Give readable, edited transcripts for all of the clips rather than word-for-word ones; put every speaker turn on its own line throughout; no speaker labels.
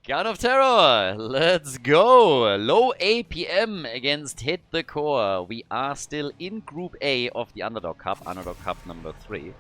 God of Terror, let's go! Low APM against Hit the Core. We are still in Group A of the Underdog Cup number 3.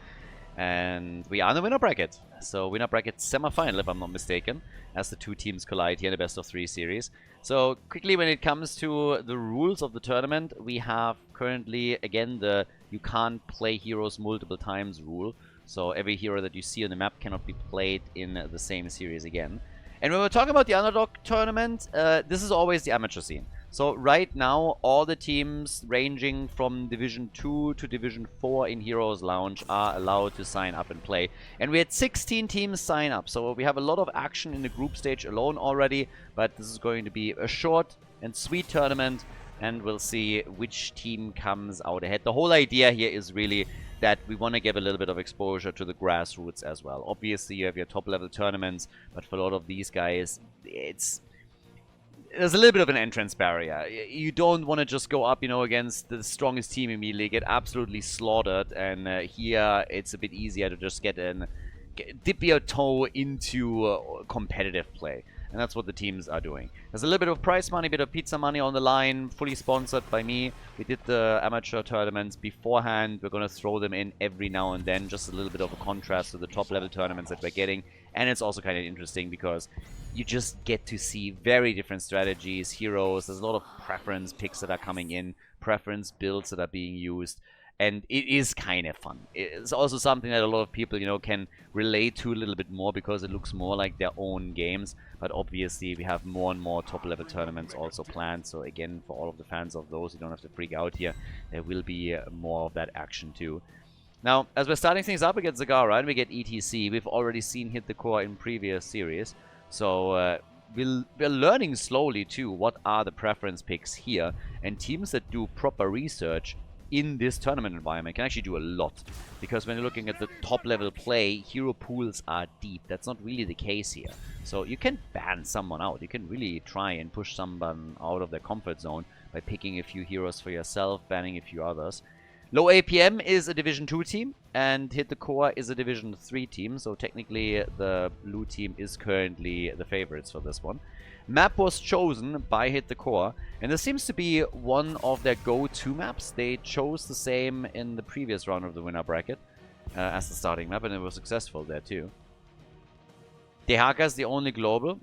And we are in the winner bracket. So winner bracket semi-final, if I'm not mistaken, as the two teams collide here in the best of 3 series. So quickly, when it comes to the rules of the tournament, we have currently, again, the you can't play heroes multiple times rule. So every hero that you see on the map cannot be played in the same series again. And when we're talking about the Underdog tournament, this is always the amateur scene. So right now, all the teams ranging from Division 2 to Division 4 in Heroes Lounge are allowed to sign up and play. And we had 16 teams sign up, so we have a lot of action in the group stage alone already. But this is going to be a short and sweet tournament, and we'll see which team comes out ahead. The whole idea here is really that we want to give a little bit of exposure to the grassroots as well. Obviously, you have your top-level tournaments, but for a lot of these guys, there's a little bit of an entrance barrier. You don't want to just go up, against the strongest team immediately, get absolutely slaughtered, and here it's a bit easier to just dip your toe into competitive play. And that's what the teams are doing. There's a little bit of prize money, a bit of pizza money on the line, fully sponsored by me. We did the amateur tournaments beforehand. We're going to throw them in every now and then, just a little bit of a contrast to the top-level tournaments that we're getting. And it's also kind of interesting because you just get to see very different strategies, heroes. There's a lot of preference picks that are coming in, preference builds that are being used. And it is kind of fun. It's also something that a lot of people, can relate to a little bit more because it looks more like their own games. But obviously, we have more and more top-level tournaments also planned. So again, for all of the fans of those, you don't have to freak out here. There will be more of that action too. Now, as we're starting things up against Zagara and we get ETC, we've already seen Hit the Core in previous series. So we're learning slowly too what are the preference picks here. And teams that do proper research in this tournament environment can actually do a lot, because when you're looking at the top level play, hero pools are deep. That's not really the case here. So you can ban someone out. You can really try and push someone out of their comfort zone by picking a few heroes for yourself, banning a few others. Low APM is a Division 2 team, and Hit the Core is a Division 3 team, so technically the blue team is currently the favorites for this one. Map was chosen by Hit the Core, and this seems to be one of their go-to maps. They chose the same in the previous round of the winner bracket as the starting map, and it was successful there too. Dehaka is the only global.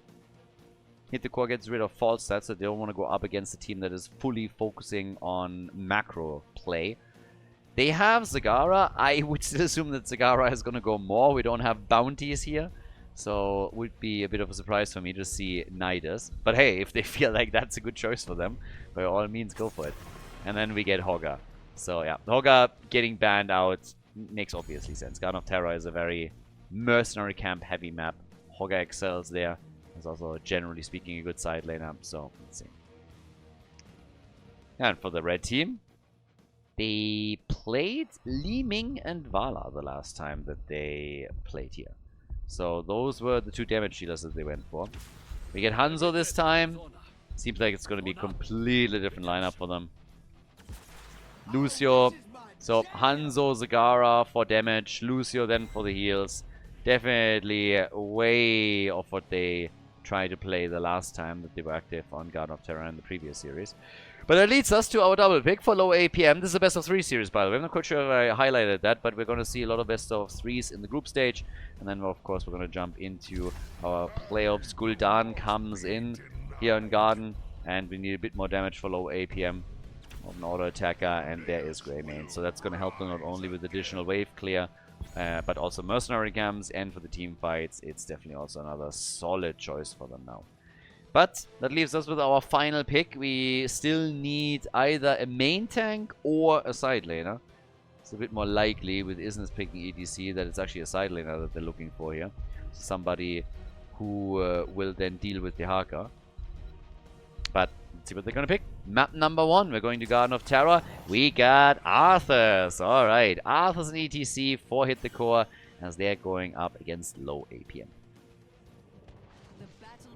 Hit the Core gets rid of false stats, so they don't want to go up against a team that is fully focusing on macro play. They have Zagara. I would still assume that Zagara is going to go more. We don't have bounties here. So it would be a bit of a surprise for me to see Nidus. But hey, if they feel like that's a good choice for them, by all means, go for it. And then we get Hogga. So yeah, Hogga getting banned out makes obviously sense. Garden of Terror is a very mercenary camp heavy map. Hogga excels there. He's also, generally speaking, a good side laner. So let's see. And for the red team, they played Li Ming and Vala the last time that they played here. So those were the two damage dealers that they went for. We get Hanzo this time. Seems like it's going to be a completely different lineup for them. Lucio. So Hanzo, Zagara for damage. Lucio then for the heals. Definitely way of what they tried to play the last time that they were active on Garden of Terror in the previous series. But that leads us to our double pick for low APM. This is a best of 3 series, by the way. I'm not quite sure if I highlighted that, but we're going to see a lot of best of 3s in the group stage. And then, of course, we're going to jump into our playoffs. Gul'dan comes in here in Garden, and we need a bit more damage for low APM of an auto attacker, and there is Greymane. So that's going to help them not only with additional wave clear, but also mercenary camps, and for the team fights, it's definitely also another solid choice for them now. But that leaves us with our final pick. We still need either a main tank or a side laner. It's a bit more likely with Isness picking ETC that it's actually a side laner that they're looking for here. Somebody who will then deal with the Dehaka. But let's see what they're going to pick. Map number 1. We're going to Garden of Terror. We got Arthas. Alright. Arthas and ETC for Hit the Core as they're going up against low APM.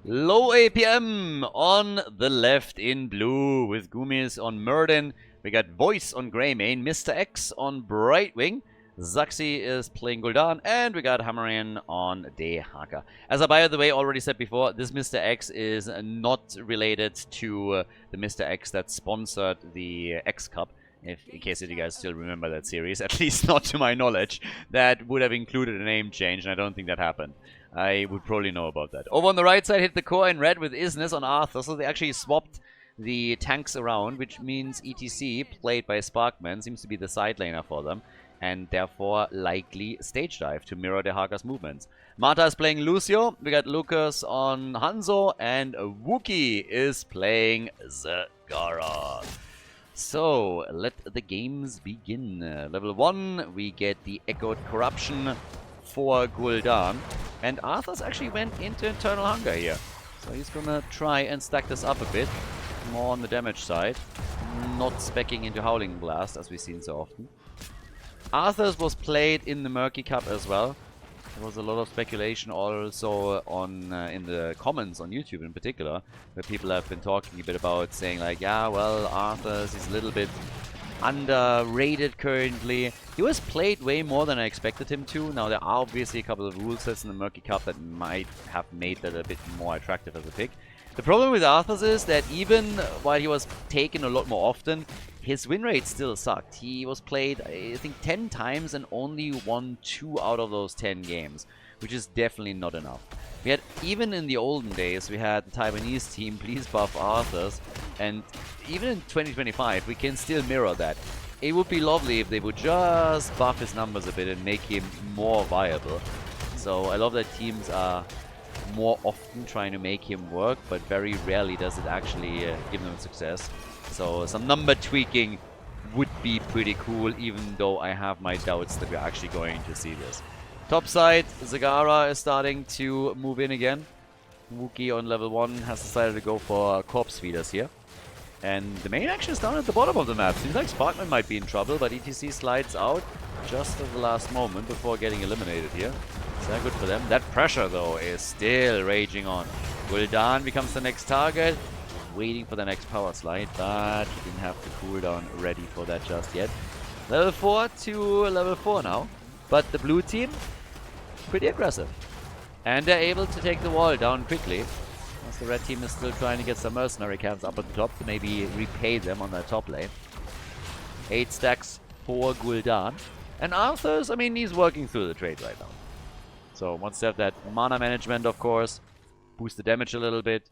Low APM on the left in blue with Gumis on Murden. We got Voice on Greymane, Mr. X on Brightwing. Zaxi is playing Gul'dan, and we got Hammerin on Dehaka. As I, by the way, already said before, this Mr. X is not related to the Mr. X that sponsored the X Cup. If, in case you guys still remember that series, at least not to my knowledge, that would have included a name change, and I don't think that happened. I would probably know about that. Over on the right side, hit the core in red with Isness on Arthur, so they actually swapped the tanks around, which means ETC, played by Sparkman, seems to be the side laner for them, and therefore likely stage dive to mirror Dehaka's movements. Marta is playing Lucio, we got Lucas on Hanzo, and Wookie is playing Zagara. So, let the games begin. Level 1, we get the Echoed Corruption for Gul'dan. And Arthur's actually went into Internal Hunger here. So he's gonna try and stack this up a bit. More on the damage side. Not speccing into Howling Blast, as we've seen so often. Arthur's was played in the Murky Cup as well. There was a lot of speculation also on in the comments on YouTube in particular, where people have been talking a bit about saying like, yeah, well, Arthur's is a little bit underrated currently. He was played way more than I expected him to. Now, there are obviously a couple of rule sets in the Murky Cup that might have made that a bit more attractive as a pick. The problem with Arthur's is that even while he was taken a lot more often, his win rate still sucked. He was played, I think, 10 times and only won 2 out of those 10 games, which is definitely not enough. We had, even in the olden days, we had the Taiwanese team, please buff Arthur's, and even in 2025, we can still mirror that. It would be lovely if they would just buff his numbers a bit and make him more viable. So I love that teams are more often trying to make him work, but very rarely does it actually give them success. So some number tweaking would be pretty cool, even though I have my doubts that we're actually going to see this. Top side, Zagara is starting to move in again. Wookie on level 1 has decided to go for Corpse Feeders here. And the main action is down at the bottom of the map. Seems like Sparkman might be in trouble, but ETC slides out just at the last moment before getting eliminated here. So good for them. That pressure, though, is still raging on. Gul'dan becomes the next target. Waiting for the next power slide, but he didn't have the cooldown ready for that just yet. Level 4 to level 4 now. But the blue team, pretty aggressive. And they're able to take the wall down quickly. As the red team is still trying to get some mercenary camps up at the top to maybe repay them on their top lane. 8 stacks for Gul'dan. And Arthur's, I mean, he's working through the trade right now. So wants to have that mana management, of course. Boost the damage a little bit.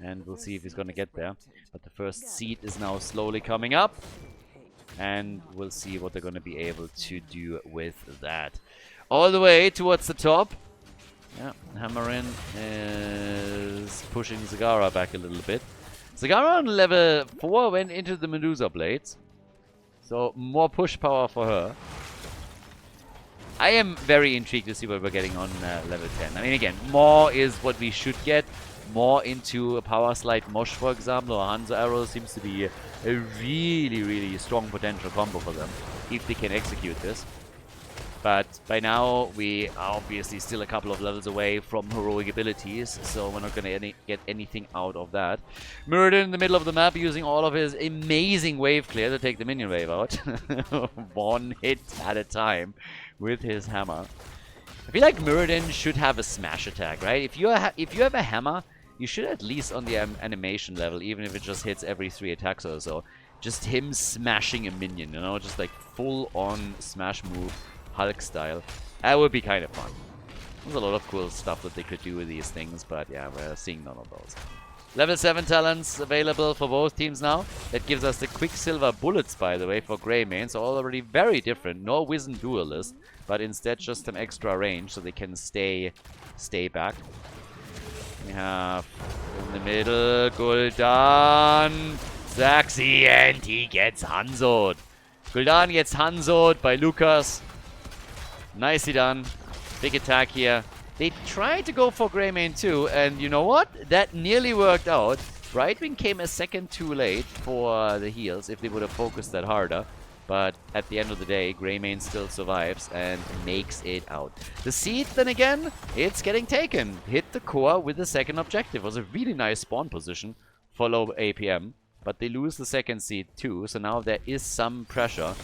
And we'll see if he's going to get there. But the first seed is now slowly coming up. And we'll see what they're going to be able to do with that. All the way towards the top. Yeah, Hammerin is pushing Zagara back a little bit. Zagara on level 4 went into the Medusa Blades. So more push power for her. I am very intrigued to see what we're getting on level 10. I mean, again, more is what we should get. More into a Power Slide Mosh, for example, or Hanzo Arrow seems to be a really, really strong potential combo for them, if they can execute this. But by now, we are obviously still a couple of levels away from heroic abilities, so we're not going to get anything out of that. Muradin in the middle of the map using all of his amazing wave clear to take the minion wave out. 1 hit at a time with his hammer. I feel like Muradin should have a smash attack, right? If you have a hammer, you should at least on the animation level, even if it just hits every 3 attacks or so, just him smashing a minion, you know, just like full-on smash move, Hulk style. That would be kind of fun. There's a lot of cool stuff that they could do with these things, but yeah, we're seeing none of those. Level 7 talents available for both teams now. That gives us the Quicksilver Bullets, by the way, for Greymane, so already very different. No Wizened Duelist, but instead just some extra range so they can stay back. We have in the middle Gul'dan, Zaxi, and he gets Hanzo'd. Gul'dan gets Hanzo'd by Lucas. Nicely done. Big attack here. They tried to go for Greymane too, and you know what? That nearly worked out. Brightwing came a second too late for the heals if they would have focused that harder. But at the end of the day, Greymane still survives and makes it out. The seed, then again, it's getting taken. Hit the core with the second objective. It was a really nice spawn position for low APM. But they lose the second seed too, so now there is some pressure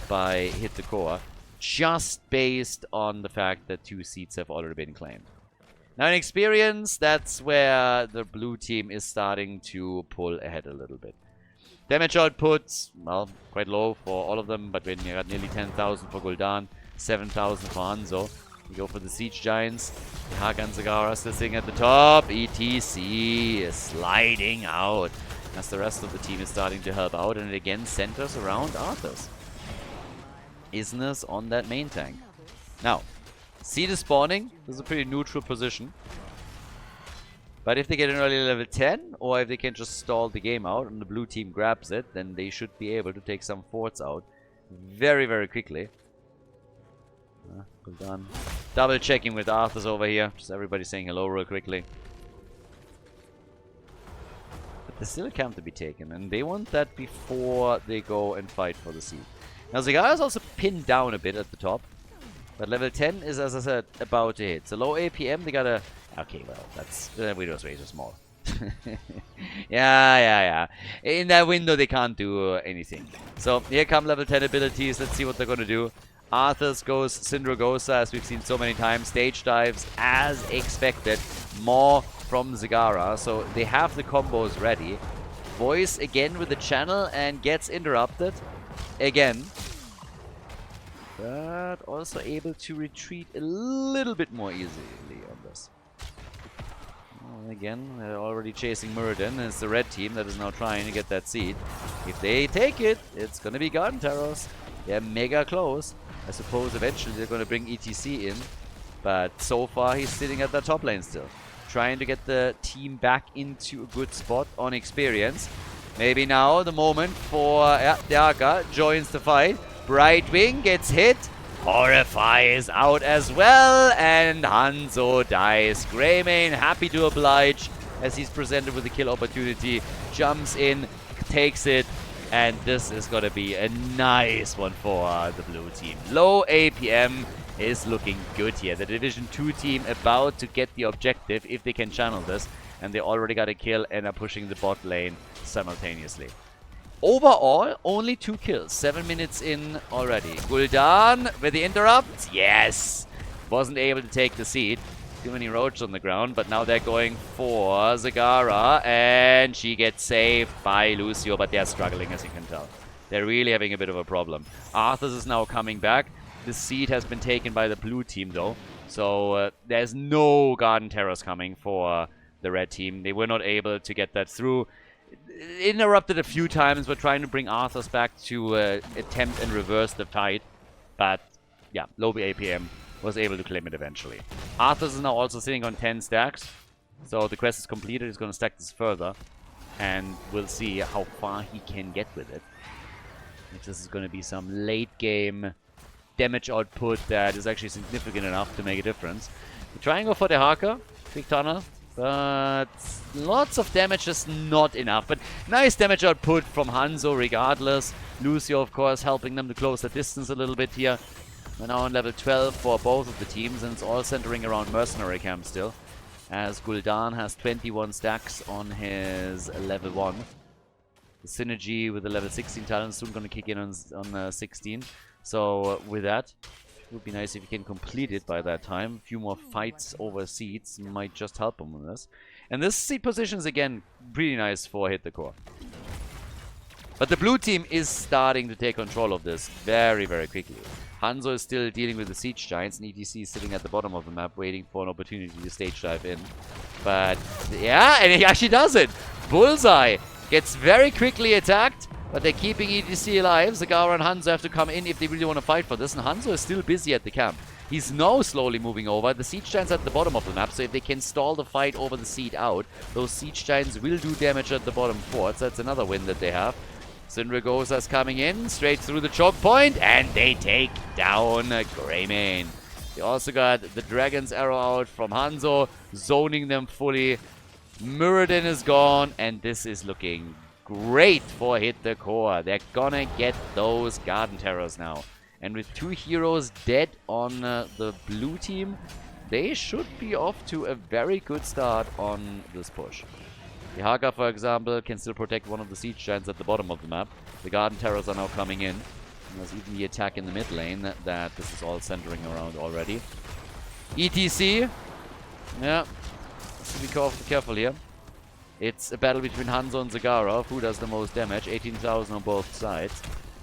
by hit the core. just based on the fact that 2 seats have already been claimed. Now in experience, that's where the blue team is starting to pull ahead a little bit. Damage output, well, quite low for all of them, but when you got nearly 10,000 for Gul'dan, 7,000 for Hanzo. We go for the Siege Giants. Hakan Zagara still sitting at the top. ETC is sliding out as the rest of the team is starting to help out, and it again centers around Arthas. Isness on that main tank. Now, Seed is spawning. This is a pretty neutral position. But if they get an early level 10, or if they can just stall the game out and the blue team grabs it, then they should be able to take some forts out very, very quickly. Well done. Double checking with Arthas over here. Just everybody saying hello real quickly. But there's still a camp to be taken, and they want that before they go and fight for the seed. Now Zagara is also pinned down a bit at the top. But level 10 is, as I said, about to hit. So low APM, they gotta... Okay, well, that's... Widow's Rays are small. yeah. In that window, they can't do anything. So, here come level 10 abilities. Let's see what they're gonna do. Arthas goes Syndragosa, as we've seen so many times. Stage dives, as expected. More from Zagara. So, they have the combos ready. Voice again with the channel and gets interrupted. Again. But also able to retreat a little bit more easily on this. Well, again, they're already chasing Muradin. It's the red team that is now trying to get that seed. If they take it, it's going to be Garden Terrors. They're mega close. I suppose eventually they're going to bring ETC in. But so far he's sitting at the top lane still. Trying to get the team back into a good spot on experience. Maybe now the moment for Deaka joins the fight. Brightwing gets hit. Horrify is out as well. And Hanzo dies. Greymane happy to oblige as he's presented with the kill opportunity. Jumps in, takes it. And this is going to be a nice one for the blue team. Low APM is looking good here. The Division 2 team about to get the objective if they can channel this. And they already got a kill and are pushing the bot lane simultaneously. Overall, only 2 kills. 7 minutes in already. Gul'dan with the interrupt. Yes! Wasn't able to take the seed. Too many roaches on the ground, but now they're going for Zagara. And she gets saved by Lucio, but they're struggling, as you can tell. They're really having a bit of a problem. Arthas is now coming back. The seed has been taken by the blue team, though. So there's no Garden Terrors coming for the red team. They were not able to get that through. Interrupted a few times, but trying to bring Arthas back to attempt and reverse the tide. But yeah, low APM was able to claim it eventually. Arthas is now also sitting on 10 stacks. So the quest is completed. He's going to stack this further. And we'll see how far he can get with it. If this is going to be some late game damage output that is actually significant enough to make a difference. We're trying to go for the Haka. Big tunnel. But lots of damage is not enough. But nice damage output from Hanzo regardless. Lucio, of course, helping them to close the distance a little bit here. We're now on level 12 for both of the teams, and it's all centering around Mercenary Camp still. As Gul'dan has 21 stacks on his level 1. The synergy with the level 16 talent is soon going to kick in on 16. So with that, it would be nice if you can complete it by that time. A few more fights over seeds might just help him with this. And this seed position is again pretty nice for Hit the Core. But the blue team is starting to take control of this very, very quickly. Hanzo is still dealing with the Siege Giants, and ETC is sitting at the bottom of the map waiting for an opportunity to stage dive in. But yeah, and he actually does it! Bullseye gets very quickly attacked. But they're keeping ETC alive. Zagara and Hanzo have to come in if they really want to fight for this. And Hanzo is still busy at the camp. He's now slowly moving over. The Siege Giants at the bottom of the map. So if they can stall the fight over the seed out, those Siege Giants will do damage at the bottom forts. That's another win that they have. Syndragosa's coming in straight through the choke point. And they take down Greymane. They also got the Dragon's Arrow out from Hanzo, zoning them fully. Muradin is gone. And this is looking great for Hit the Core. They're gonna get those Garden Terrors now. And with 2 heroes dead on the blue team, they should be off to a very good start on this push. The Haka, for example, can still protect one of the Siege Giants at the bottom of the map. The Garden Terrors are now coming in. There's even the attack in the mid lane that this is all centering around already. ETC. Yeah. Let's be careful here. It's a battle between Hanzo and Zagara. Who does the most damage? 18,000 on both sides.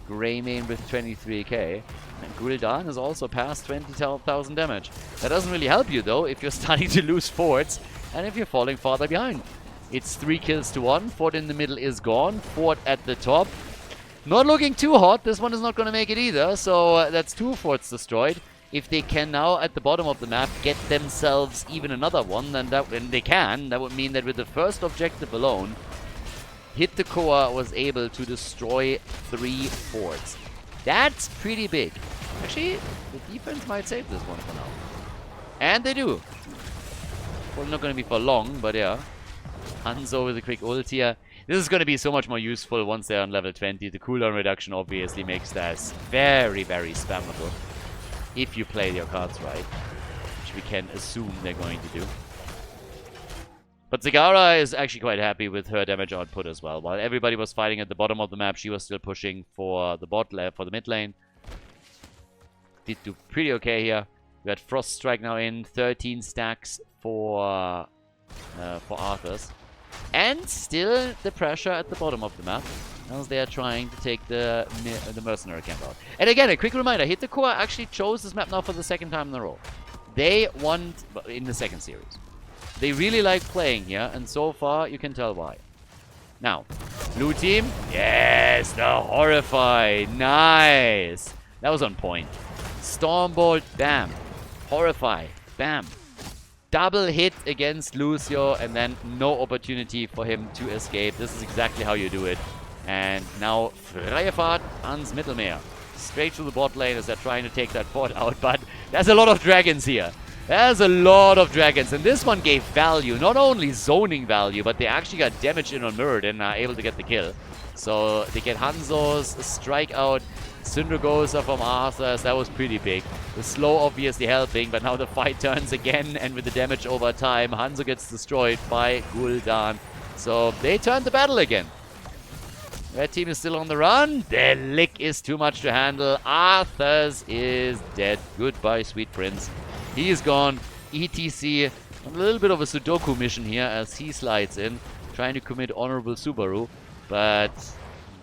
Greymane with 23k. And Gul'dan is also past 20,000 damage. That doesn't really help you though if you're starting to lose forts and if you're falling farther behind. It's 3 kills to 1. Fort in the middle is gone. Fort at the top. Not looking too hot. This one is not going to make it either. So that's 2 forts destroyed. If they can now, at the bottom of the map, get themselves even another one, then that, when they can, that would mean that with the first objective alone, Hit the Core was able to destroy 3 forts. That's pretty big. Actually, the defense might save this one for now. And they do. Well, not going to be for long, but yeah. Hanzo with a quick ult here. This is going to be so much more useful once they're on level 20. The cooldown reduction obviously makes this very, very spammable. If you play your cards right. Which we can assume they're going to do. But Zagara is actually quite happy with her damage output as well. While everybody was fighting at the bottom of the map, she was still pushing for the bot lane, for the mid lane. Did do pretty okay here. We had Frost Strike now in. 13 stacks for Arthur's. And still the pressure at the bottom of the map as they are trying to take the mercenary camp out. And again, a quick reminder, Hit the Core actually chose this map now for the 2nd time in a row. They won in the 2nd series. They really like playing here, and so far you can tell why. Now, blue team, yes, the Horrify, nice. That was on point. Stormbolt, bam. Horrify, bam. Double hit against Lucio, and then no opportunity for him to escape. This is exactly how you do it. And now, freie Fahrt ans Mittelmeer. Straight to the bot lane as they're trying to take that fort out. But there's a lot of dragons here. There's a lot of dragons. And this one gave value. Not only zoning value, but they actually got damage in on Mirrodin and are able to get the kill. So they get Hanzo's strike out. Syndragosa from Arthur's. That was pretty big. The slow obviously helping, but now the fight turns again. And with the damage over time, Hanzo gets destroyed by Gul'dan. So they turned the battle again. Red team is still on the run. Their lick is too much to handle. Arthur's is dead. Goodbye, sweet prince. He is gone. ETC. A little bit of a Sudoku mission here as he slides in. Trying to commit honorable Subaru. But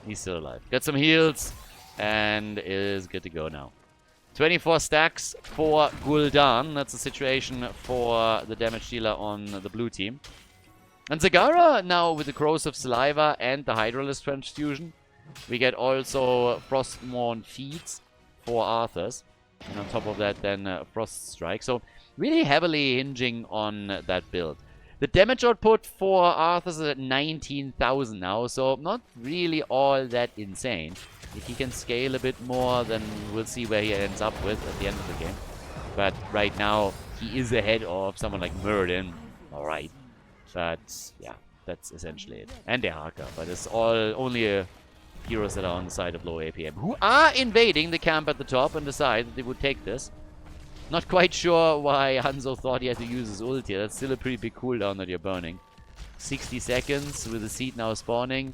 he's still alive. Got some heals. And is good to go now. 24 stacks for Gul'dan. That's the situation for the damage dealer on the blue team. And Zagara now with the Corrosive Saliva and the Hydralisk Transfusion. We get also Frostmourne Feeds for Arthur's. And on top of that then Frost Strike. So really heavily hinging on that build. The damage output for Arthur's is at 19,000 now. So not really all that insane. If he can scale a bit more, then we'll see where he ends up with at the end of the game. But right now, he is ahead of someone like Mirrodin. Alright. But, yeah, that's essentially it. And Dehaka. But it's all only heroes that are on the side of low APM. Who are invading the camp at the top and decide that they would take this. Not quite sure why Hanzo thought he had to use his ult here. That's still a pretty big cooldown that you're burning. 60 seconds with the seed now spawning.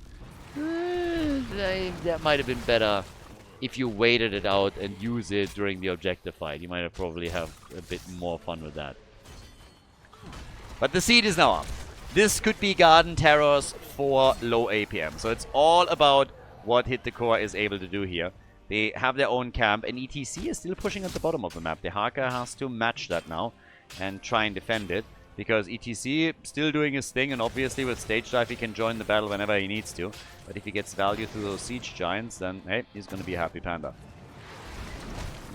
That might have been better if you waited it out and use it during the objective fight. You might have probably have a bit more fun with that. But the seed is now up. This could be Garden Terrors for low APM. So it's all about what Hit the Core is able to do here. They have their own camp, and ETC is still pushing at the bottom of the map. Dehaka has to match that now and try and defend it. Because ETC still doing his thing, and obviously with Stage Dive he can join the battle whenever he needs to. But if he gets value through those Siege Giants, then hey, he's going to be a happy panda.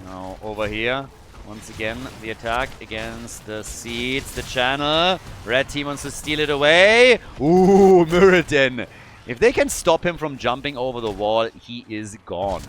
Now over here, once again, the attack against the Seeds, the channel. Red team wants to steal it away. Ooh, Mirrodin. If they can stop him from jumping over the wall, he is gone.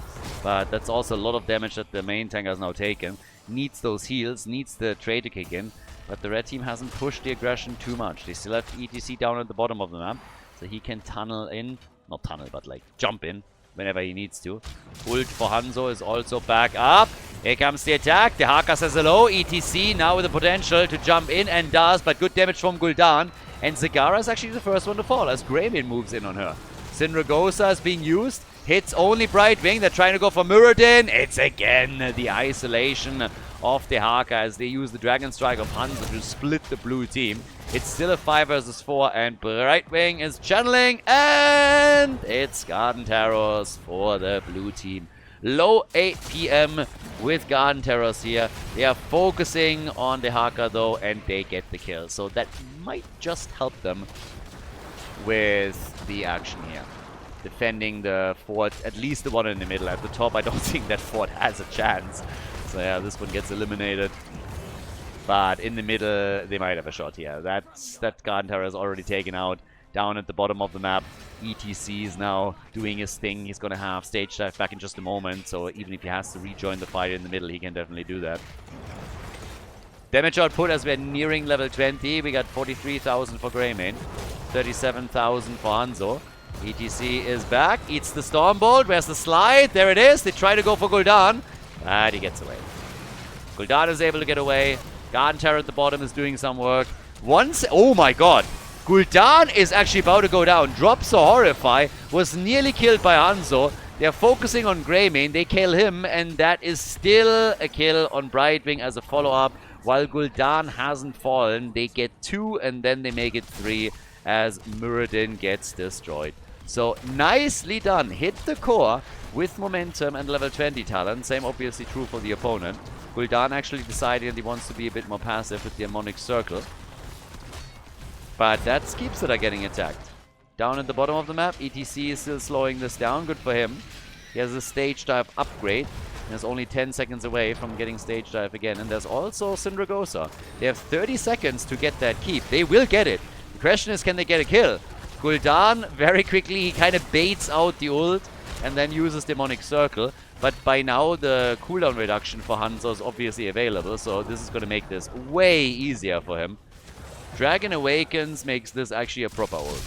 But that's also a lot of damage that the main tank has now taken. Needs those heals, needs the trade to kick in. But the red team hasn't pushed the aggression too much. They still have ETC down at the bottom of the map. So he can tunnel in. Not tunnel, but like jump in whenever he needs to. Ult for Hanzo is also back up. Here comes the attack. Dehaka says hello. ETC now with the potential to jump in and does. But good damage from Gul'dan. And Zagara is actually the first one to fall as Greymane moves in on her. Syndragosa is being used. Hits only Brightwing. They're trying to go for Muradin. It's again the isolation of the Haka as they use the Dragonstrike of Hanzo to split the blue team. It's still a 5 versus 4 and Brightwing is channeling and it's Garden Terrors for the blue team. Low APM with Garden Terrors here. They are focusing on the Haka though and they get the kill. So that might just help them with the action here. Defending the fort, at least the one in the middle. At the top, I don't think that fort has a chance. So yeah, this one gets eliminated. But in the middle, they might have a shot here. That Garden Terror is already taken out. Down at the bottom of the map, ETC is now doing his thing. He's going to have stage dive back in just a moment. So even if he has to rejoin the fight in the middle, he can definitely do that. Damage output as we're nearing level 20. We got 43,000 for Greymane. 37,000 for Hanzo. ETC is back, eats the Stormbolt. Where's the slide? There it is. They try to go for Gul'dan. And he gets away. Gul'dan is able to get away. Garden Terror at the bottom is doing some work. Oh my god. Gul'dan is actually about to go down. Drops a Horrify. Was nearly killed by Hanzo. They're focusing on Greymane. They kill him. And that is still a kill on Brightwing as a follow-up. While Gul'dan hasn't fallen. They get 2 and then they make it 3 as Muradin gets destroyed. So, nicely done. Hit the core with momentum and level 20 talent. Same obviously true for the opponent. Gul'dan actually decided he wants to be a bit more passive with the Harmonic Circle. But that Skeepster are getting attacked. Down at the bottom of the map, ETC is still slowing this down. Good for him. He has a stage dive upgrade. And is only 10 seconds away from getting stage dive again. And there's also Syndragosa. They have 30 seconds to get that keep. They will get it. The question is, can they get a kill? Gul'dan, very quickly, he kind of baits out the ult and then uses Demonic Circle. But by now, the cooldown reduction for Hanzo is obviously available, so this is going to make this way easier for him. Dragon Awakens makes this actually a proper ult.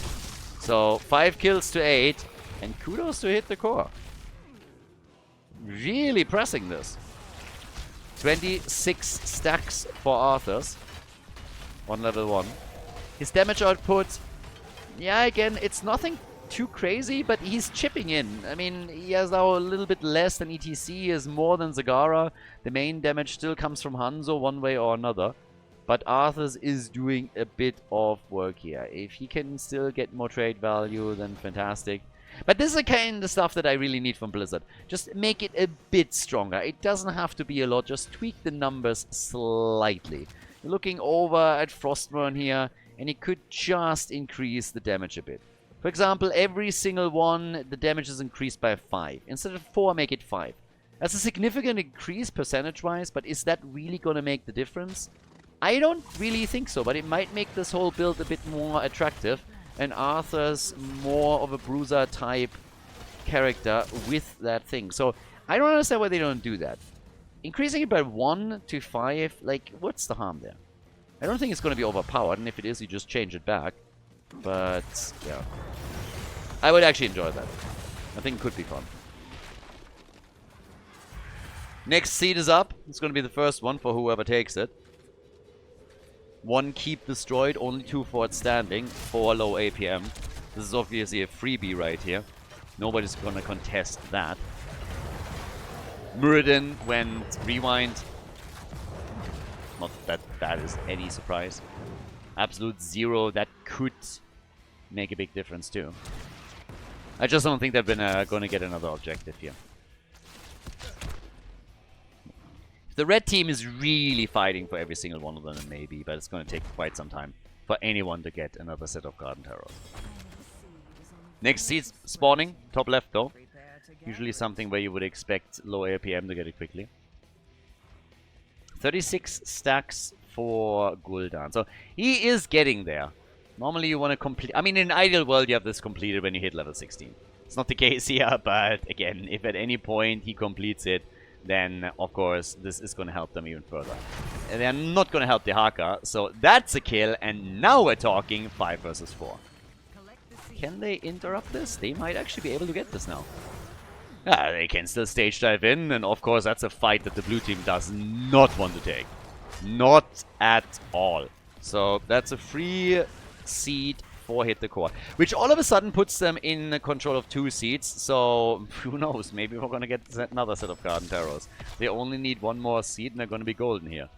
So, 5 kills to 8, and kudos to Hit the Core. Really pressing this. 26 stacks for Arthur's on level 1. His damage output, yeah, again, it's nothing too crazy, but he's chipping in. I mean, he has now a little bit less than ETC, he has more than Zagara. The main damage still comes from Hanzo one way or another. But Arthur's is doing a bit of work here. If he can still get more trade value, then fantastic. But this is the kind of stuff that I really need from Blizzard. Just make it a bit stronger. It doesn't have to be a lot, just tweak the numbers slightly. You're looking over at Frostmourne here, and it could just increase the damage a bit. For example, every single one, the damage is increased by 5. Instead of 4, make it 5. That's a significant increase percentage-wise, but is that really going to make the difference? I don't really think so, but it might make this whole build a bit more attractive. And Arthur's more of a bruiser-type character with that thing. So, I don't understand why they don't do that. Increasing it by 1 to 5, like, what's the harm there? I don't think it's going to be overpowered, and if it is, you just change it back. But, yeah. I would actually enjoy that. I think it could be fun. Next seed is up. It's going to be the first one for whoever takes it. 1 keep destroyed, only 2 forts standing, 4 low APM. This is obviously a freebie right here. Nobody's going to contest that. Muradin went rewind. Not that that is any surprise. Absolute 0, that could make a big difference too. I just don't think they're going to get another objective here. The red team is really fighting for every single one of them, maybe, but it's going to take quite some time for anyone to get another set of Garden Terrors. Next seed's spawning, top left though. Usually something where you would expect low APM to get it quickly. 36 stacks for Gul'dan. So he is getting there. Normally you want to complete... I mean, in an ideal world you have this completed when you hit level 16. It's not the case here, but again, if at any point he completes it, then, of course, this is going to help them even further. And they're not going to help the Haka, so that's a kill, and now we're talking 5 versus 4. Can they interrupt this? They might actually be able to get this now. They can still stage dive in, and of course that's a fight that the blue team does not want to take. Not at all. So that's a free seed for Hit the Core, which all of a sudden puts them in control of 2 seeds. So who knows? Maybe we're gonna get another set of Garden Terrors. They only need 1 more seed, and they're gonna be golden here.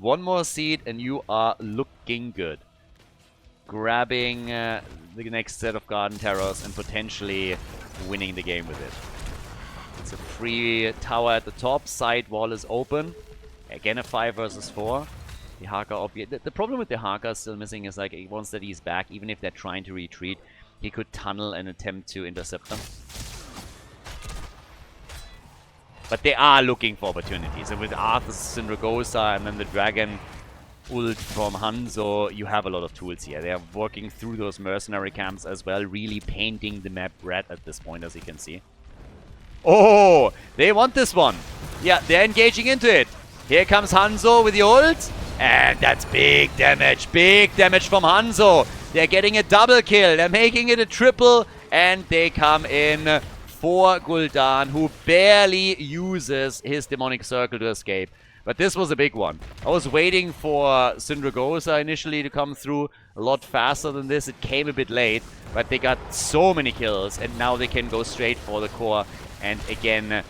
1 more seed, and you are looking good. Grabbing the next set of Garden Terrors and potentially winning the game with it. It's a free tower at the top. Side wall is open. Again, a 5 versus 4. The Haka the problem with the Haka still missing is like once that he's back, even if they're trying to retreat, he could tunnel and attempt to intercept them. But they are looking for opportunities. And with Arthur's Syndragosa and then the Dragon ult from Hanzo, you have a lot of tools here. They are working through those mercenary camps as well, really painting the map red at this point, as you can see. Oh, they want this one. Yeah, they're engaging into it. Here comes Hanzo with the ult. And that's big damage from Hanzo. They're getting a double kill. They're making it a triple. And they come in for Gul'dan, who barely uses his Demonic Circle to escape. But this was a big one. I was waiting for Syndragosa initially to come through a lot faster than this. It came a bit late, but they got so many kills, and now they can go straight for the core and again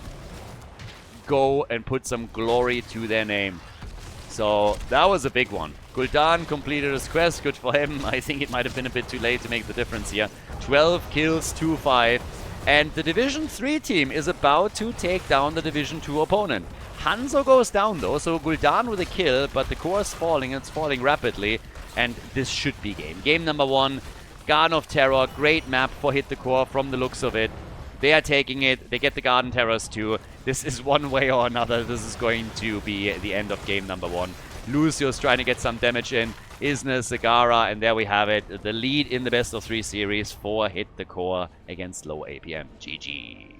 go and put some glory to their name. So that was a big one. Gul'dan completed his quest. Good for him. I think it might have been a bit too late to make the difference here. 12 kills, 2-5. And the Division 3 team is about to take down the Division 2 opponent. Hanzo goes down though, so Gul'dan with a kill, but the core is falling, it's falling rapidly, and this should be game. Game number 1, Garden of Terror, great map for Hit the Core from the looks of it. They are taking it, they get the Garden Terrors too. This is one way or another, this is going to be the end of game number 1. Lucio's trying to get some damage in, Isna, Zagara, and there we have it. The lead in the best of 3 series for Hit the Core against low APM. GG.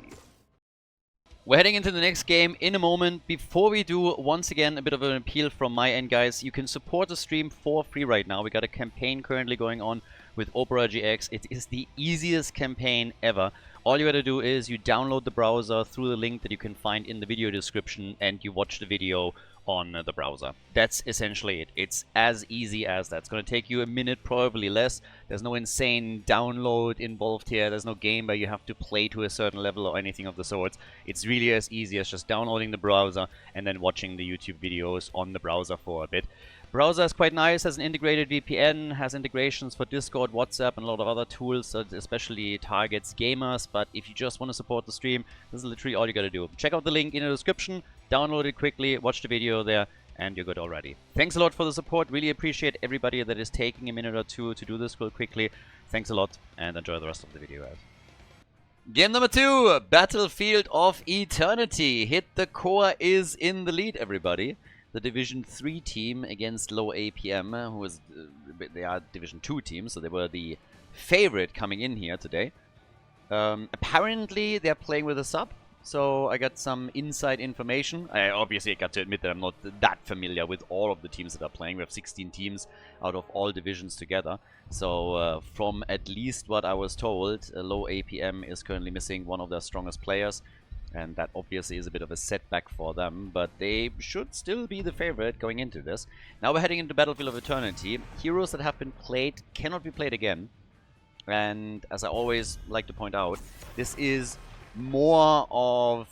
We're heading into the next game in a moment. Before we do, once again, a bit of an appeal from my end, guys. You can support the stream for free right now. We got a campaign currently going on with Opera GX. It is the easiest campaign ever. All you gotta do is you download the browser through the link that you can find in the video description, and you watch the video on the browser. That's essentially it. It's as easy as that. It's going to take you a minute, probably less. There's no insane download involved here. There's no game where you have to play to a certain level or anything of the sorts. It's really as easy as just downloading the browser and then watching the YouTube videos on the browser for a bit. Browser is quite nice, has an integrated VPN, has integrations for Discord, WhatsApp, and a lot of other tools that especially targets gamers. But if you just want to support the stream, this is literally all you gotta do. Check out the link in the description, download it quickly, watch the video there, and you're good already. Thanks a lot for the support. Really appreciate everybody that is taking a minute or two to do this real quickly. Thanks a lot, and enjoy the rest of the video, guys. Game number 2, Battlefield of Eternity. Hit the Core is in the lead, everybody. The Division 3 team against low APM, who is, they are Division 2 teams, so they were the favorite coming in here today. Apparently, they're playing with a sub, so I got some inside information. Obviously, I got to admit that I'm not that familiar with all of the teams that are playing. We have 16 teams out of all divisions together. So, from at least what I was told, low APM is currently missing one of their strongest players. And that obviously is a bit of a setback for them, but they should still be the favorite going into this. Now we're heading into Battlefield of Eternity. Heroes that have been played cannot be played again. And as I always like to point out, this is more of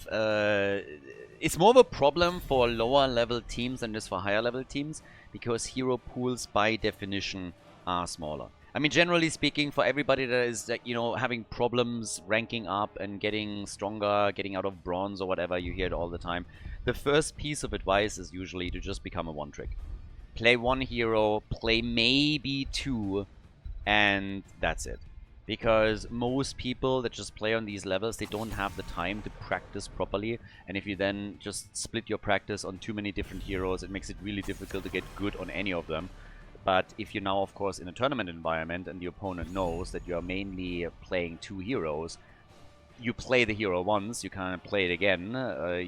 it's more of a problem for lower level teams than it is for higher level teams, because hero pools by definition are smaller. I mean, generally speaking, for everybody that is, you know, having problems ranking up and getting stronger, getting out of bronze or whatever, you hear it all the time. The first piece of advice is usually to just become a one-trick. Play one hero, play maybe 2, and that's it. Because most people that just play on these levels, they don't have the time to practice properly. And if you then just split your practice on too many different heroes, it makes it really difficult to get good on any of them. But if you're now, of course, in a tournament environment and the opponent knows that you're mainly playing 2 heroes, you play the hero once, you can't play it again.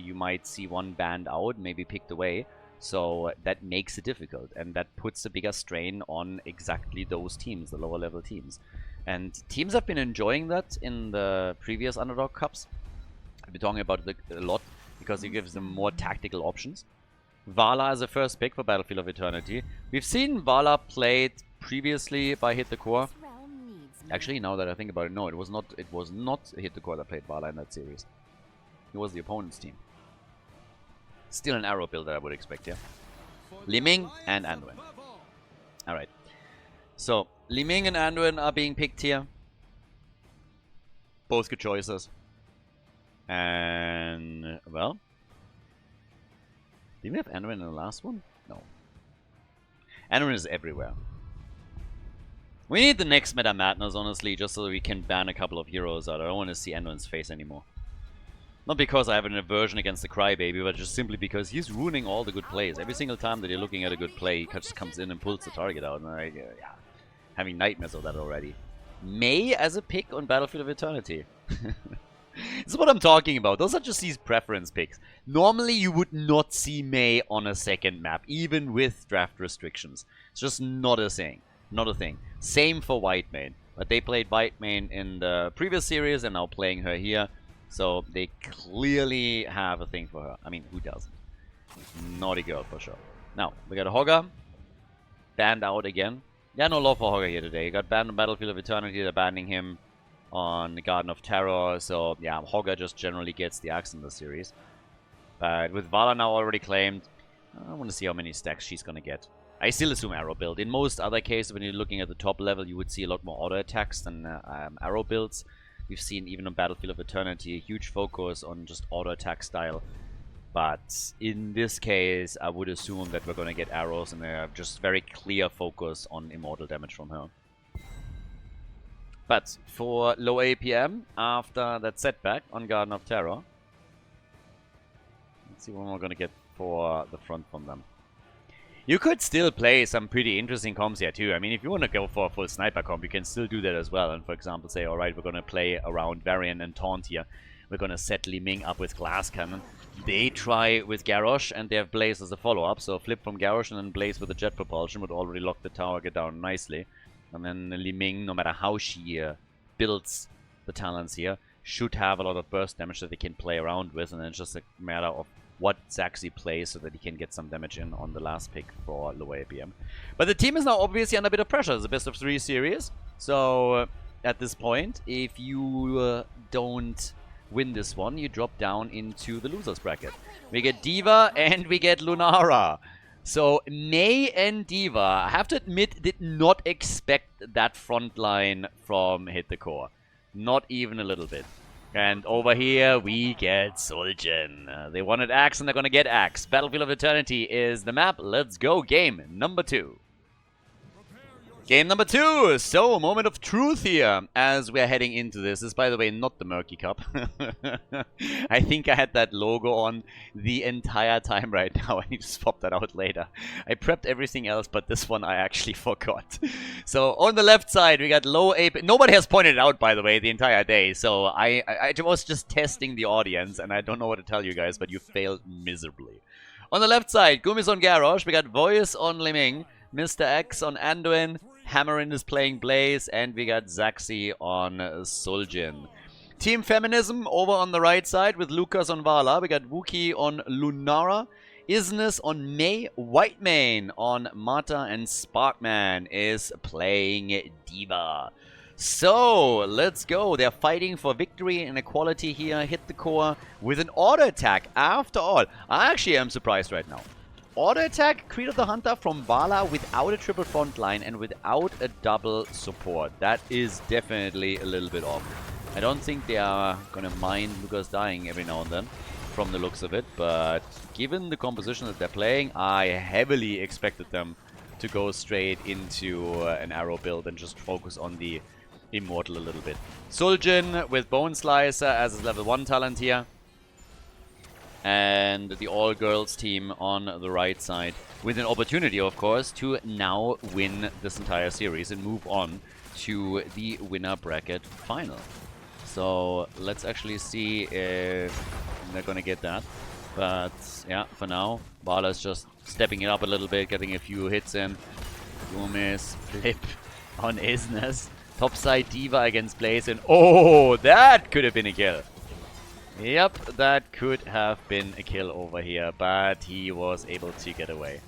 You might see one banned out, maybe picked away. So that makes it difficult, and that puts a bigger strain on exactly those teams, the lower level teams. And teams have been enjoying that in the previous Underdog Cups. I've been talking about it a lot because it gives them more tactical options. Vala is the first pick for Battlefield of Eternity. We've seen Vala played previously by Hit the Core. Actually, now that I think about it, no, it was not Hit the Core that played Vala in that series. It was the opponent's team. Still an arrow build that I would expect, yeah. Li Ming and Anduin. Alright. So, Li Ming and Anduin are being picked here. Both good choices. And, well. Did we have Anduin in the last one? No. Anduin is everywhere. We need the next Meta Madness, honestly, just so that we can ban a couple of heroes out. I don't want to see Anduin's face anymore. Not because I have an aversion against the Crybaby, but just simply because he's ruining all the good plays. Every single time that you're looking at a good play, he just comes in and pulls the target out. And I, yeah, having nightmares of that already. Mei as a pick on Battlefield of Eternity. This is what I'm talking about. Those are just these preference picks. Normally, you would not see Mei on a second map, even with draft restrictions. It's just not a thing. Not a thing. Same for Whitemane. But they played Whitemane in the previous series and now playing her here. So they clearly have a thing for her. I mean, who doesn't? Naughty girl for sure. Now, we got a Hogger. Banned out again. Yeah, no love for Hogger here today. He got banned on Battlefield of Eternity. They're banning him on the Garden of Terror. So, yeah, Hogger just generally gets the axe in the series. But with Vala now already claimed, I want to see how many stacks she's going to get. I still assume arrow build. In most other cases, when you're looking at the top level, you would see a lot more auto attacks than arrow builds. We've seen, even on Battlefield of Eternity, a huge focus on just auto attack style. But in this case, I would assume that we're going to get arrows and a just very clear focus on immortal damage from her. But for low APM, after that setback on Garden of Terror, let's see what we're going to get for the front from them. You could still play some pretty interesting comps here too. I mean, if you want to go for a full sniper comp, you can still do that as well. And for example, say, alright, we're going to play around Varian and Taunt here. We're going to set Li Ming up with Glass Cannon. They try with Garrosh and they have Blaze as a follow-up. So flip from Garrosh and then Blaze with the jet propulsion would already lock the target down nicely. And then Li Ming, no matter how she builds the talents here, should have a lot of burst damage that they can play around with. And then it's just a matter of what Zaxi plays so that he can get some damage in on the last pick for low APM. But the team is now obviously under a bit of pressure. It's a best of 3 series. So at this point, if you don't win this one, you drop down into the losers bracket. We get D.Va and we get Lunara. So Mei and D.Va, I have to admit, did not expect that front line from Hit the Core. Not even a little bit. And over here, we get Solgen. They wanted Axe, and they're going to get Axe. Battlefield of Eternity is the map. Let's go. Game number 2. Game number 2. So, moment of truth here as we're heading into this. This is, by the way, not the Murky Cup. I think I had that logo on the entire time right now. I need to swap that out later. I prepped everything else, but this one I actually forgot. So, on the left side, we got low AP. Nobody has pointed it out, by the way, the entire day. So, I was just testing the audience, and I don't know what to tell you guys, but you failed miserably. On the left side, Gumis on Garrosh. We got Voice on Li Ming. Mr. X on Anduin. Hammerin is playing Blaze, and we got Zaxi on Solgen. Team Feminism over on the right side with Lucas on Vala. We got Wookie on Lunara. Isness on Mei. Whitemane on Mata, and Sparkman is playing D.Va. So, let's go. They're fighting for victory and equality here. Hit the Core with an auto attack after all. I actually am surprised right now. Auto attack, Creed of the Hunter from Vala without a triple front line and without a double support. That is definitely a little bit off. I don't think they are going to mind Lucas dying every now and then from the looks of it. But given the composition that they're playing, I heavily expected them to go straight into an arrow build and just focus on the Immortal a little bit. Solgen with Bone Slicer as his level 1 talent here. And the all-girls team on the right side with an opportunity, of course, to now win this entire series and move on to the winner bracket final. So let's actually see if they're going to get that. But yeah, for now, Vala's just stepping it up a little bit, getting a few hits in. Gomez, flip on Isnes. Topside D.Va against Blaze, and oh, that could have been a kill. Yep, that could have been a kill over here, but he was able to get away.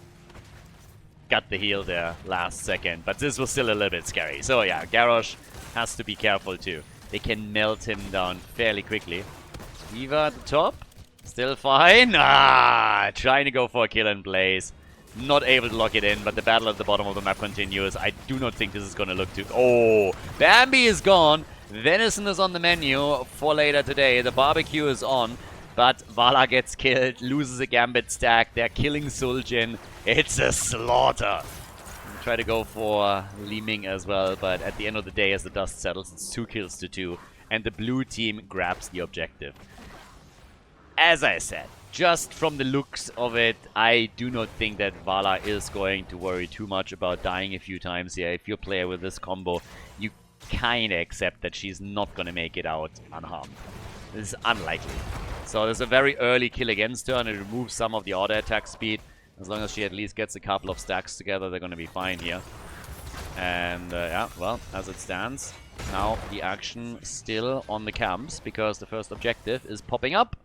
Got the heal there last second, but this was still a little bit scary. So yeah, Garrosh has to be careful too. They can melt him down fairly quickly. Eva at the top. Still fine. Ah, trying to go for a kill in place. Not able to lock it in, but the battle at the bottom of the map continues. I do not think this is going to look too... Oh, Bambi is gone. Venison is on the menu for later today. The barbecue is on, but Vala gets killed, loses a Gambit stack. They're killing Suljin. It's a slaughter. Try to go for Li Ming as well, but at the end of the day, as the dust settles, it's 2 kills to 2, and the blue team grabs the objective. As I said, just from the looks of it, I do not think that Vala is going to worry too much about dying a few times here. If you're a player with this combo, you kind of accept that she's not going to make it out unharmed. This is unlikely. So there's a very early kill against her, and it removes some of the auto attack speed. As long as she at least gets a couple of stacks together, they're going to be fine here. And yeah, well, as it stands, now the action still on the camps, because the first objective is popping up.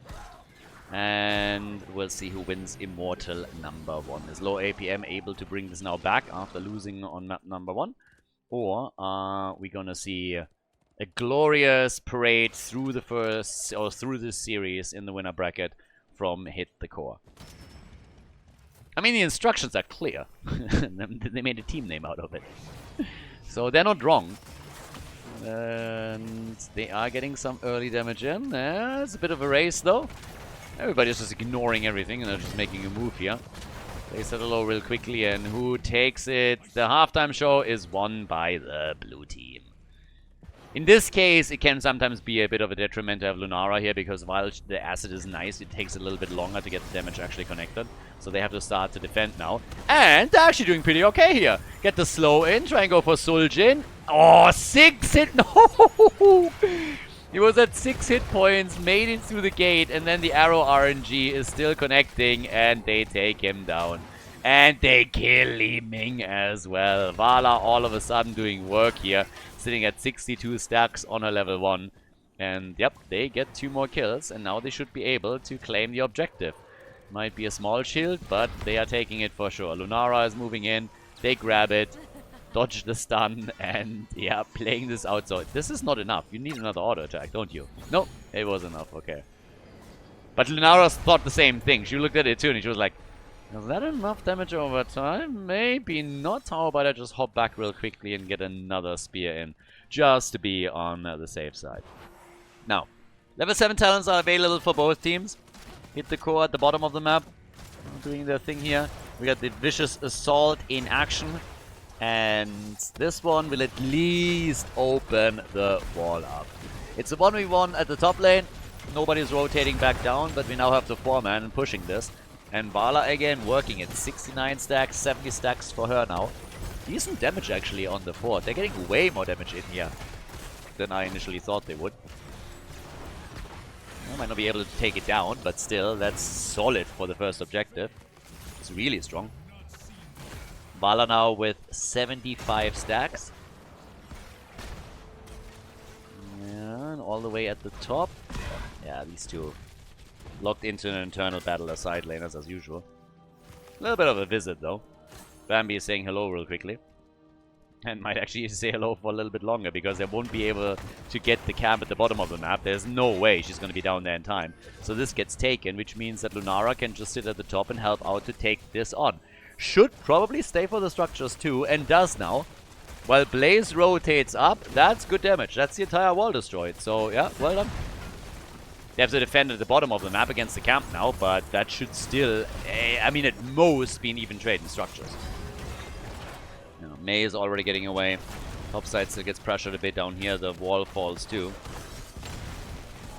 And we'll see who wins Immortal number 1. Is low APM able to bring this now back after losing on map number 1? Or are we gonna see a glorious parade through the first, or through this series in the winner bracket from Hit the Core? I mean, the instructions are clear. They made a team name out of it. So they're not wrong. And they are getting some early damage in. It's a bit of a race though. Everybody's just ignoring everything and they're just making a move here. They settle low real quickly, and who takes it? The halftime show is won by the blue team. In this case, it can sometimes be a bit of a detriment to have Lunara here, because while the acid is nice, it takes a little bit longer to get the damage actually connected. So they have to start to defend now. And they're actually doing pretty okay here. Get the slow in, try and go for Suljin. Oh, 6 hit! No! He was at 6 hit points, made it through the gate, and then the arrow RNG is still connecting, and they take him down. And they kill Li Ming as well. Vala all of a sudden doing work here, sitting at 62 stacks on her level 1. And yep, they get 2 more kills, and now they should be able to claim the objective. Might be a small shield, but they are taking it for sure. Lunara is moving in, they grab it, dodge the stun, and yeah, playing this out. So this is not enough. You need another auto attack, don't you? No, it was enough, okay. But Lunara thought the same thing. She looked at it too, and she was like, is that enough damage over time? Maybe not. How about I just hop back real quickly and get another spear in, just to be on the safe side. Now, level 7 talents are available for both teams. Hit the Core at the bottom of the map, doing their thing here. We got the Vicious Assault in action. And this one will at least open the wall up. It's a 1v1 at the top lane. Nobody's rotating back down, but we now have the 4-man pushing this. And Vala again working it. 69 stacks, 70 stacks for her now. Decent damage actually on the fort. They're getting way more damage in here than I initially thought they would. I might not be able to take it down, but still, that's solid for the first objective. It's really strong. Vala now with 75 stacks. Yeah, and all the way at the top. Yeah, these two locked into an internal battle as side laners as usual. A little bit of a visit though. Bambi is saying hello real quickly. And might actually say hello for a little bit longer, because they won't be able to get the camp at the bottom of the map. There's no way she's going to be down there in time. So this gets taken, which means that Lunara can just sit at the top and help out to take this on. Should probably stay for the structures too, and does now. While Blaze rotates up, that's good damage. That's the entire wall destroyed. So yeah, well done. They have to defend at the bottom of the map against the camp now, but that should still, I mean, at most be an even trade in structures. You know, Mei is already getting away. Topside still gets pressured a bit down here. The wall falls too.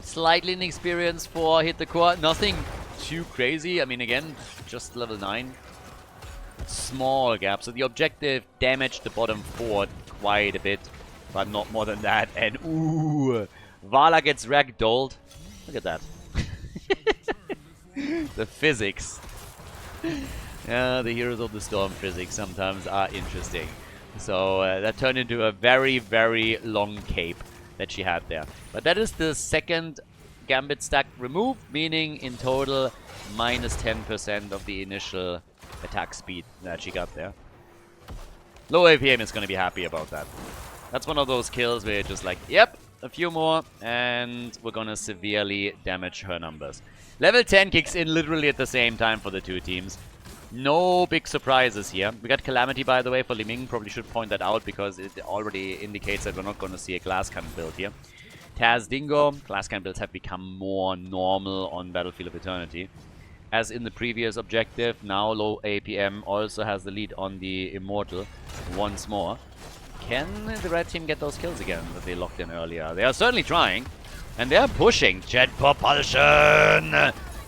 Slightly inexperienced for Hit the Core. Nothing too crazy. I mean, again, just level 9. Small gap. So the objective damaged the bottom fort quite a bit, but not more than that. And ooh, Vala gets ragdolled. Look at that. The physics. Yeah, the Heroes of the Storm physics sometimes are interesting. So that turned into a very, very long cape that she had there. But that is the second Gambit stack removed, meaning in total minus 10% of the initial attack speed that she got there. Low APM is going to be happy about that. That's one of those kills where you're just like, yep, a few more, and we're gonna severely damage her numbers. Level 10 kicks in literally at the same time for the two teams. No big surprises here. We got Calamity, by the way, for Li Ming. Probably should point that out because it already indicates that we're not going to see a glass cannon build here. Taz Dingo. Glass cannon builds have become more normal on Battlefield of Eternity. As in the previous objective, now low APM also has the lead on the Immortal once more. Can the red team get those kills again that they locked in earlier? They are certainly trying. And they're pushing. Jet propulsion!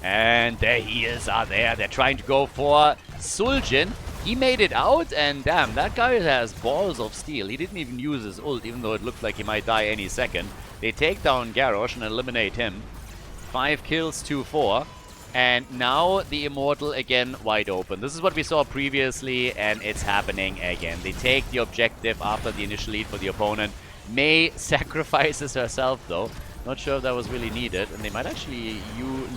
And their heals are there. They're trying to go for Suljin. He made it out, and damn, that guy has balls of steel. He didn't even use his ult, even though it looked like he might die any second. They take down Garrosh and eliminate him. 5 kills, 2-4. And now the Immortal again wide open. This is what we saw previously, and it's happening again. They take the objective after the initial lead for the opponent. Mei sacrifices herself, though. Not sure if that was really needed. And they might actually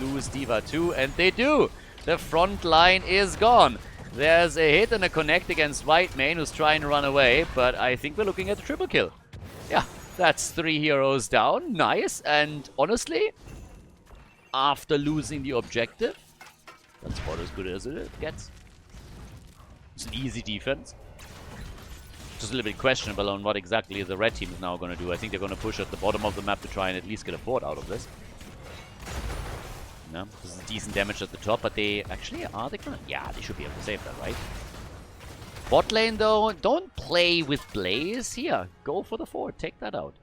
lose D.Va too. And they do! The front line is gone. There's a hit and a connect against Whitemane, who's trying to run away. But I think we're looking at a triple kill. Yeah, that's 3 heroes down. Nice. And honestly, after losing the objective, that's about as good as it gets. It's an easy defense. Just a little bit questionable on what exactly the red team is now going to do. I think they're going to push at the bottom of the map to try and at least get a fort out of this. No, this is decent damage at the top, but they actually, are they going to? Yeah, they should be able to save that, right? Bot lane, though, don't play with Blaze. Here, go for the fort. Take that out.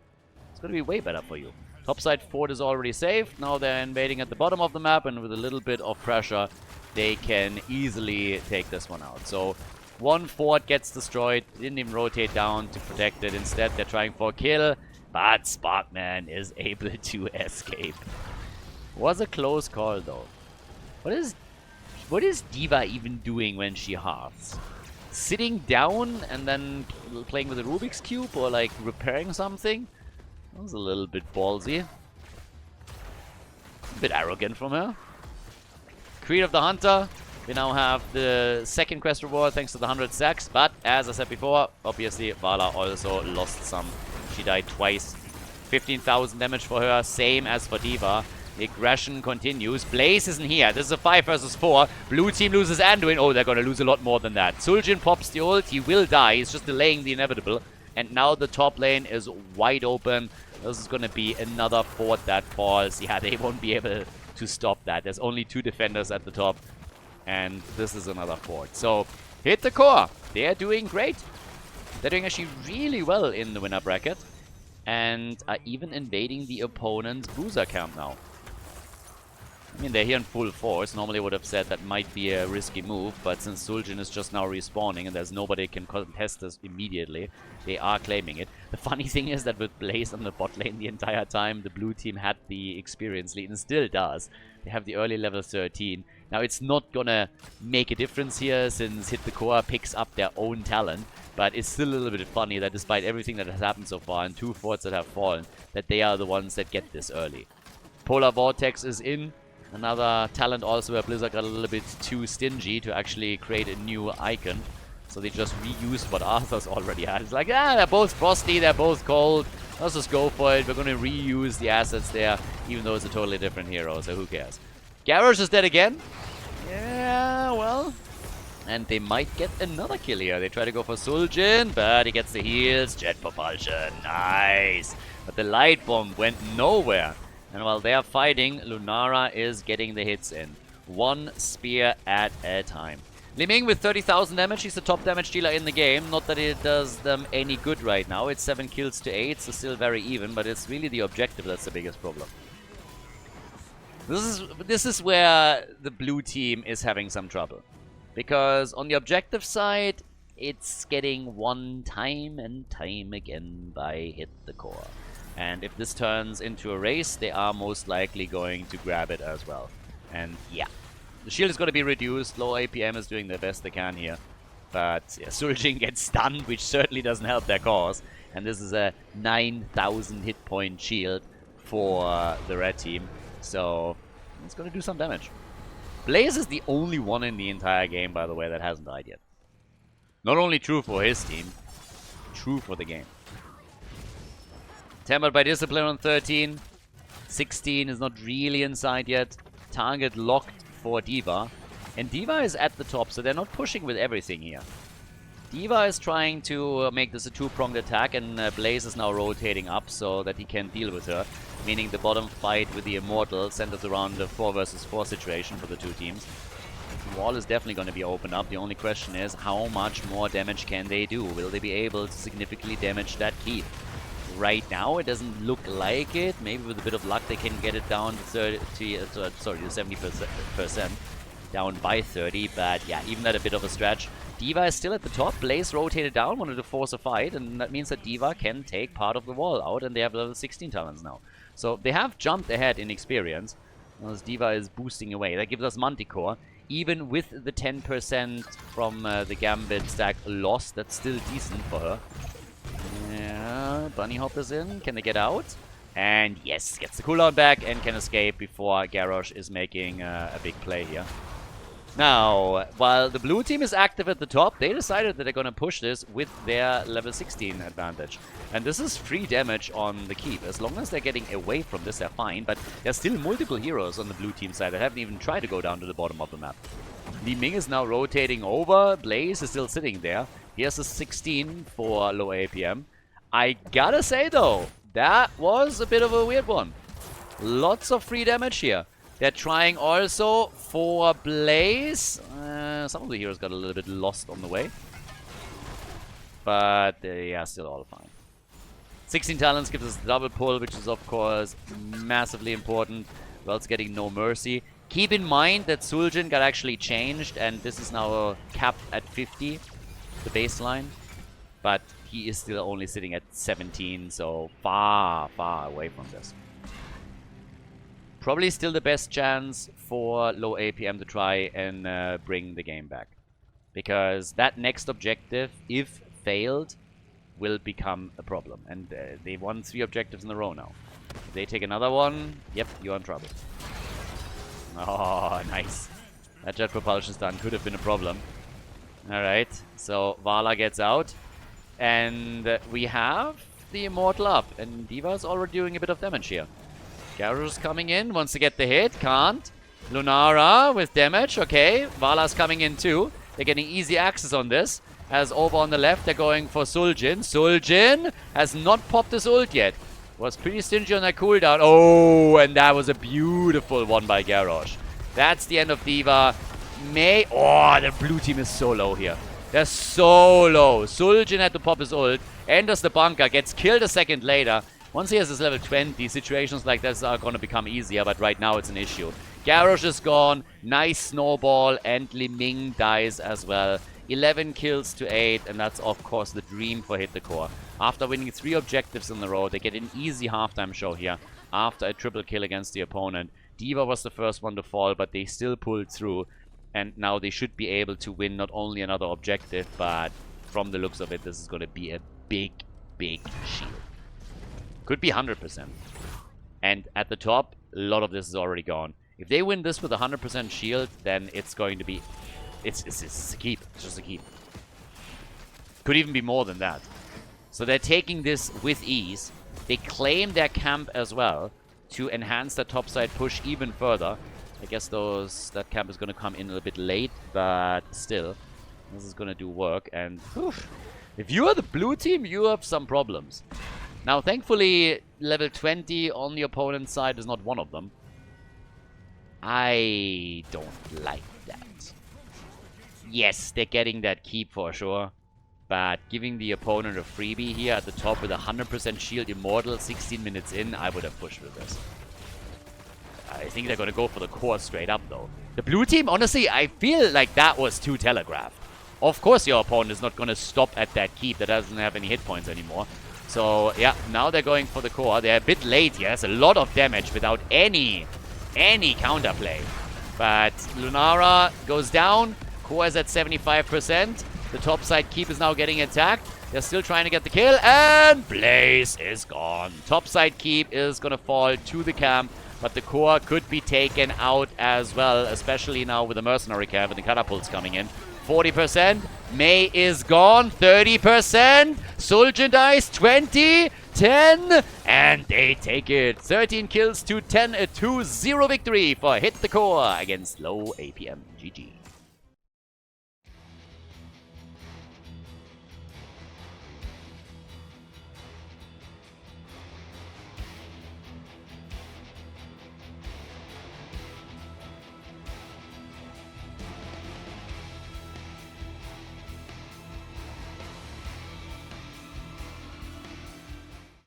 It's going to be way better for you. Topside fort is already safe. Now they're invading at the bottom of the map, and with a little bit of pressure, they can easily take this one out. So, one fort gets destroyed. Didn't even rotate down to protect it. Instead, they're trying for a kill, but Sparkman is able to escape. Was a close call, though. What is D.Va even doing when she hearths? Sitting down and then playing with a Rubik's Cube, or like repairing something? That was a little bit ballsy. A bit arrogant from her. Creed of the Hunter. We now have the second quest reward thanks to the 100 sacks. But, as I said before, obviously, Vala also lost some. She died twice. 15,000 damage for her, same as for D.Va. The aggression continues. Blaze isn't here. This is a 5 versus 4. Blue team loses Anduin. Oh, they're going to lose a lot more than that. Suljin pops the ult. He will die. He's just delaying the inevitable. And now the top lane is wide open. This is going to be another fort that falls. Yeah, they won't be able to stop that. There's only 2 defenders at the top. And this is another fort. So, hit the core. They're doing great. They're doing actually really well in the winner bracket. And are even invading the opponent's bruiser camp now. I mean, they're here in full force. Normally I would have said that might be a risky move, but since Suljin is just now respawning and there's nobody can contest this immediately, they are claiming it. The funny thing is that with Blaze on the bot lane the entire time, the blue team had the experience lead and still does. They have the early level 13. Now, it's not gonna make a difference here since Hit the Core picks up their own talent, but it's still a little bit funny that despite everything that has happened so far and 2 forts that have fallen, that they are the ones that get this early. Polar Vortex is in. Another talent also where Blizzard got a little bit too stingy to actually create a new icon. So they just reused what Arthur's already had. It's like, they're both frosty, they're both cold. Let's just go for it. We're going to reuse the assets there, even though it's a totally different hero, so who cares? Garrosh is dead again. Yeah, well. And they might get another kill here. They try to go for Suljin, but he gets the heals. Jet propulsion, nice. But the light bomb went nowhere. And while they're fighting, Lunara is getting the hits in. 1 spear at a time. Li Ming with 30,000 damage. He's the top damage dealer in the game. Not that it does them any good right now. It's 7 kills to 8, so still very even. But it's really the objective that's the biggest problem. This is where the blue team is having some trouble. Because on the objective side, it's getting won time and time again by Hit the Core. And if this turns into a race, they are most likely going to grab it as well. And yeah, the shield is going to be reduced. Low APM is doing the best they can here. But yeah, Suljin gets stunned, which certainly doesn't help their cause. And this is a 9,000 hit point shield for the red team. So it's going to do some damage. Blaze is the only one in the entire game, by the way, that hasn't died yet. Not only true for his team, true for the game. Tempered by Discipline on 13. 16 is not really inside yet. Target locked for D.Va. And D.Va is at the top, so they're not pushing with everything here. D.Va is trying to make this a two-pronged attack, and Blaze is now rotating up so that he can deal with her. Meaning the bottom fight with the Immortal centers around the 4 versus 4 situation for the two teams. The wall is definitely going to be opened up. The only question is, how much more damage can they do? Will they be able to significantly damage that keep? Right now, it doesn't look like it. Maybe with a bit of luck, they can get it down to 70%. Down by 30, but yeah, even at a bit of a stretch. D.Va is still at the top. Blaze rotated down, wanted to force a fight, and that means that D.Va can take part of the wall out, and they have level 16 talents now. So they have jumped ahead in experience, as D.Va is boosting away. That gives us Manticore. Even with the 10% from the Gambit stack lost, that's still decent for her. Yeah, Bunny Hop is in. Can they get out? And yes, gets the cooldown back and can escape before Garrosh is making a big play here. Now, while the blue team is active at the top, they decided that they're going to push this with their level 16 advantage. And this is free damage on the keep. As long as they're getting away from this, they're fine. But there's still multiple heroes on the blue team side that haven't even tried to go down to the bottom of the map. Li Ming is now rotating over. Blaze is still sitting there. Here's a 16 for low APM. I gotta say, though, that was a bit of a weird one. Lots of free damage here. They're trying also for Blaze. Some of the heroes got a little bit lost on the way. But they are still all fine. 16 talents gives us the double pull, which is of course massively important. Wells getting no mercy. Keep in mind that Suljin got actually changed, and this is now capped at 50, the baseline. But he is still only sitting at 17, so far, far away from this. Probably still the best chance for low APM to try and bring the game back. Because that next objective, if failed, will become a problem. And they won 3 objectives in a row now. If they take another one, yep, you're in trouble. Oh, nice. That jet propulsion stun could have been a problem. Alright, so Vala gets out. And we have the Immortal up. And D.Va's already doing a bit of damage here. Garrosh coming in, wants to get the hit, can't. Lunara with damage, okay. Vala's coming in too. They're getting easy access on this. As over on the left, they're going for Suljin. Suljin has not popped his ult yet. Was pretty stingy on that cooldown. Oh, and that was a beautiful one by Garrosh. That's the end of D.Va. Oh, the blue team is so low here. They're so low. Suljin had to pop his ult. Enters the bunker, gets killed a second later. Once he has his level 20, situations like this are going to become easier, but right now it's an issue. Garrosh is gone, nice snowball, and Li Ming dies as well. 11 kills to 8, and that's of course the dream for Hit the Core. After winning 3 objectives in a row, they get an easy halftime show here after a triple kill against the opponent. D.Va was the first one to fall, but they still pulled through, and now they should be able to win not only another objective, but from the looks of it, this is going to be a big, big shield. Could be 100%. And at the top, a lot of this is already gone. If they win this with 100% shield, then it's going to be... It's a keep. It's just a keep. Could even be more than that. So they're taking this with ease. They claim their camp as well to enhance the topside push even further. I guess that camp is going to come in a little bit late, but still, this is going to do work. And if you are the blue team, you have some problems. Now, thankfully, level 20 on the opponent's side is not one of them. I don't like that. Yes, they're getting that keep for sure. But giving the opponent a freebie here at the top with 100% shield Immortal 16 minutes in, I would have pushed with this. I think they're going to go for the core straight up, though. The blue team, honestly, I feel like that was too telegraphed. Of course your opponent is not going to stop at that keep that doesn't have any hit points anymore. So, yeah, now they're going for the core. They're a bit late here. That's a lot of damage without any counterplay. But Lunara goes down. Core is at 75%. The top side keep is now getting attacked. They're still trying to get the kill. And Blaze is gone. Top side keep is going to fall to the camp. But the core could be taken out as well. Especially now with the mercenary camp and the catapults coming in. 40%. Mei is gone. 30%. Suljin dies. 20. 10, and they take it. 13 kills to 10, a 2-0 victory for Hit the Core against low APM. GG.